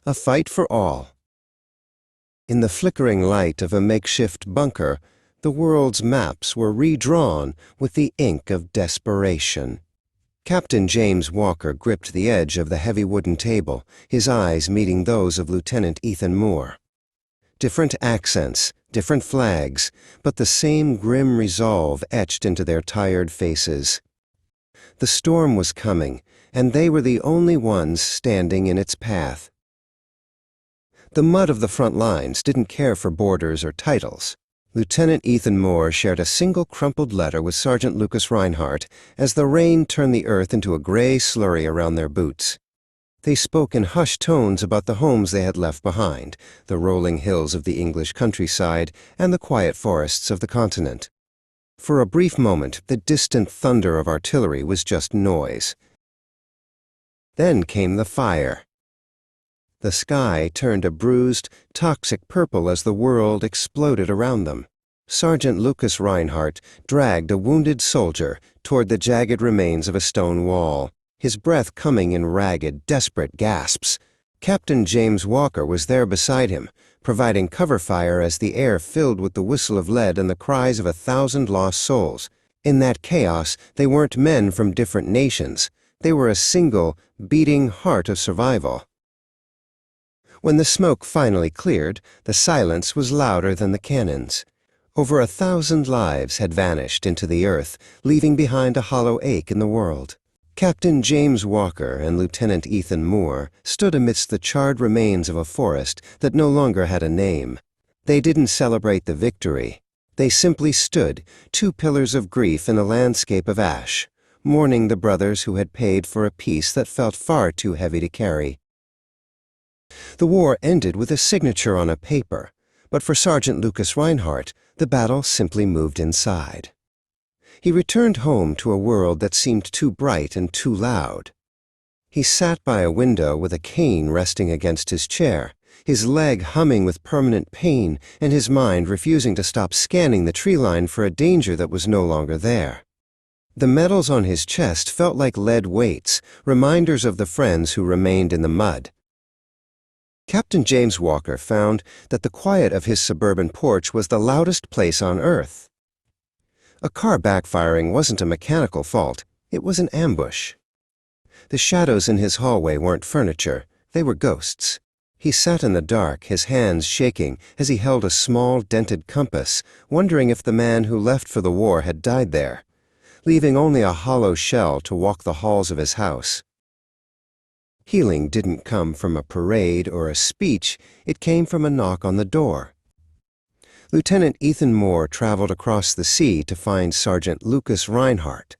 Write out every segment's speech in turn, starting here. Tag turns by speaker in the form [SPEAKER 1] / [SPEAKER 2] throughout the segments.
[SPEAKER 1] A fight for all. In the flickering light of a makeshift bunker, the world's maps were redrawn with the ink of desperation. Captain James Walker gripped the edge of the heavy wooden table, his eyes meeting those of Lieutenant Ethan Moore. Different accents, different flags, but the same grim resolve etched into their tired faces. The storm was coming, and they were the only ones standing in its path. The mud of the front lines didn't care for borders or titles. Lieutenant Ethan Moore shared a single crumpled letter with Sergeant Lucas Reinhardt as the rain turned the earth into a gray slurry around their boots. They spoke in hushed tones about the homes they had left behind, the rolling hills of the English countryside, and the quiet forests of the continent. For a brief moment, the distant thunder of artillery was just noise. Then came the fire. The sky turned a bruised, toxic purple as the world exploded around them. Sergeant Lucas Reinhardt dragged a wounded soldier toward the jagged remains of a stone wall, his breath coming in ragged, desperate gasps. Captain James Walker was there beside him, providing cover fire as the air filled with the whistle of lead and the cries of 1,000 lost souls. In that chaos, they weren't men from different nations. They were a single, beating heart of survival. When the smoke finally cleared, the silence was louder than the cannons. Over 1,000 lives had vanished into the earth, leaving behind a hollow ache in the world. Captain James Walker and Lieutenant Ethan Moore stood amidst the charred remains of a forest that no longer had a name. They didn't celebrate the victory. They simply stood, two pillars of grief in a landscape of ash, mourning the brothers who had paid for a peace that felt far too heavy to carry. The war ended with a signature on a paper, but for Sergeant Lucas Reinhardt, the battle simply moved inside. He returned home to a world that seemed too bright and too loud. He sat by a window with a cane resting against his chair, his leg humming with permanent pain and his mind refusing to stop scanning the tree line for a danger that was no longer there. The medals on his chest felt like lead weights, reminders of the friends who remained in the mud. Captain James Walker found that the quiet of his suburban porch was the loudest place on earth. A car backfiring wasn't a mechanical fault, it was an ambush. The shadows in his hallway weren't furniture, they were ghosts. He sat in the dark, his hands shaking as he held a small, dented compass, wondering if the man who left for the war had died there, leaving only a hollow shell to walk the halls of his house. Healing didn't come from a parade or a speech, it came from a knock on the door. Lieutenant Ethan Moore traveled across the sea to find Sergeant Lucas Reinhardt.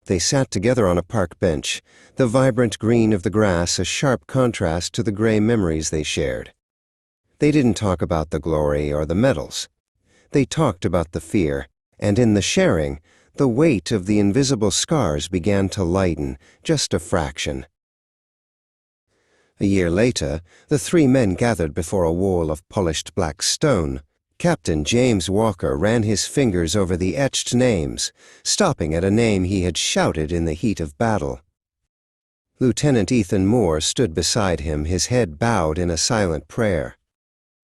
[SPEAKER 1] They sat together on a park bench, the vibrant green of the grass a sharp contrast to the gray memories they shared. They didn't talk about the glory or the medals. They talked about the fear, and in the sharing, the weight of the invisible scars began to lighten, just a fraction. A year later, the three men gathered before a wall of polished black stone. Captain James Walker ran his fingers over the etched names, stopping at a name he had shouted in the heat of battle. Lieutenant Ethan Moore stood beside him, his head bowed in a silent prayer.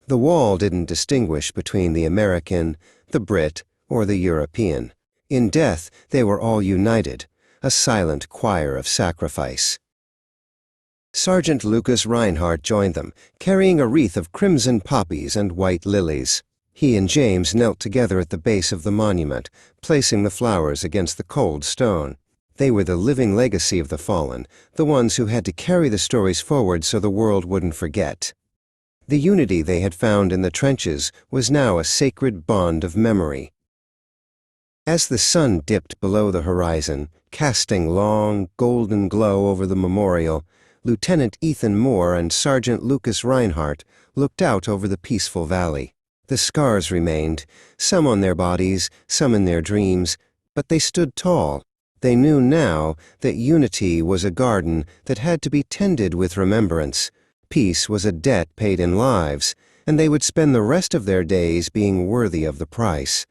[SPEAKER 1] The wall didn't distinguish between the American, the Brit, or the European. In death, they were all united, a silent choir of sacrifice. Sergeant Lucas Reinhardt joined them, carrying a wreath of crimson poppies and white lilies. He and James knelt together at the base of the monument, placing the flowers against the cold stone. They were the living legacy of the fallen, the ones who had to carry the stories forward so the world wouldn't forget. The unity they had found in the trenches was now a sacred bond of memory. As the sun dipped below the horizon, casting long, golden glow over the memorial, Lieutenant Ethan Moore and Sergeant Lucas Reinhardt looked out over the peaceful valley. The scars remained, some on their bodies, some in their dreams, but they stood tall. They knew now that unity was a garden that had to be tended with remembrance. Peace was a debt paid in lives, and they would spend the rest of their days being worthy of the price.